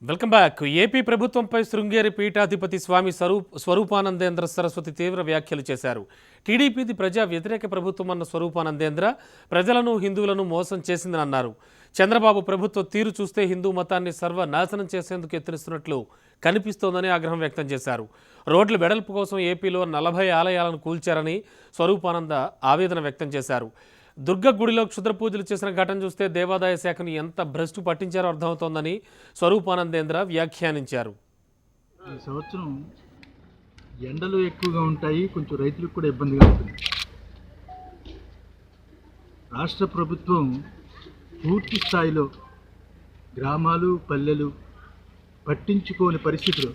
Welcome back. AP ప్రభుత్వంపై శృంగేరి పీఠాధిపతి స్వామి స్వరూపానందేంద్ర సరస్వతి తీవ్ర వ్యాఖ్యలు చేశారు. టీడీపీది ప్రజా వ్యతిరేక ప్రభుత్వం అన్న స్వరూపానందేంద్ర ప్రజలను హిందువులను మోసం చేసిందని అన్నారు. చంద్రబాబు ప్రభుత్వ తీరు చూస్తే హిందూ మతాన్ని సర్వనాశనం చేసేందుకు యత్నిస్తున్నట్లు కనిపిస్తోందని ఆగ్రహం వ్యక్తం చేశారు. రోడ్ల వెడల్పు కోసం ఏపీలో 40 ఆలయాలను కూల్చారని స్వరూపానంద ఆవేదన వ్యక్తం చేశారు. దుర్గ గుడిలో క్షుద్ర పూజలు చేసిన ఘటన చూస్తే దేవాదాయ శాఖను ఎంత భ్రష్టు పట్టించారో అర్థమవుతోందని స్వరూపానందేంద్ర వ్యాఖ్యానించారు. ఈ సంవత్సరం ఎండలు ఎక్కువగా ఉంటాయి, కొంచెం రైతులకు కూడా ఇబ్బందిగా ఉంటుంది. రాష్ట్ర ప్రభుత్వం పూర్తి స్థాయిలో గ్రామాలు పల్లెలు పట్టించుకోని పరిస్థితులు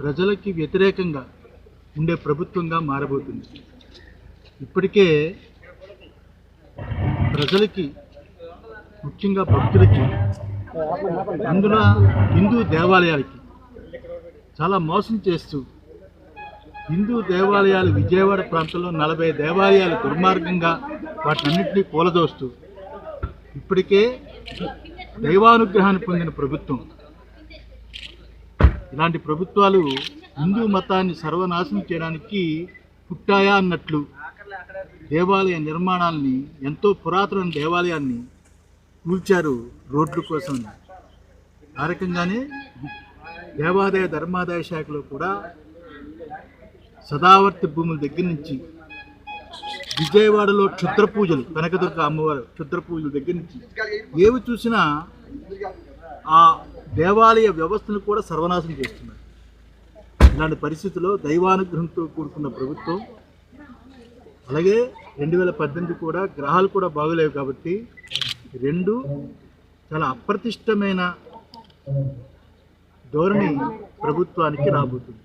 ప్రజలకి వ్యతిరేకంగా ఉండే ప్రభుత్వంగా మారబోతుంది. ఇప్పటికే ప్రజలకి ముఖ్యంగా భక్తులకి అందులో హిందూ దేవాలయాలకి చాలా మోసం చేస్తూ హిందూ దేవాలయాలు విజయవాడ ప్రాంతంలో 40 దేవాలయాలు దుర్మార్గంగా వాటినన్నింటినీ కూలదోస్తూ ఇప్పటికే దైవానుగ్రహాన్ని పొందిన ప్రభుత్వం. ఇలాంటి ప్రభుత్వాలు హిందూ మతాన్ని సర్వనాశనం చేయడానికి పుట్టాయా అన్నట్లు దేవాలయ నిర్మాణాలని, ఎంతో పురాతన దేవాలయాన్ని కూల్చారు రోడ్ల కోసం. ఆ రకంగానే దేవాదాయ ధర్మాదాయ శాఖలో కూడా సదావర్తి భూముల దగ్గర నుంచి విజయవాడలో క్షుద్ర పూజలు, కనకదుర్గ అమ్మవారు క్షుద్ర పూజల దగ్గర నుంచి ఏవి చూసినా ఆ దేవాలయ వ్యవస్థను కూడా సర్వనాశనం చేస్తున్నారు. ఇలాంటి పరిస్థితుల్లో దైవానుగ్రహంతో కూడుకున్న ప్రభుత్వం, అలాగే 2018 కూడా గ్రహాలు కూడా బాగలేవు కాబట్టి రెండు చాలా అప్రతిష్టమైన ధోరణి ప్రభుత్వానికి రాబోతుంది.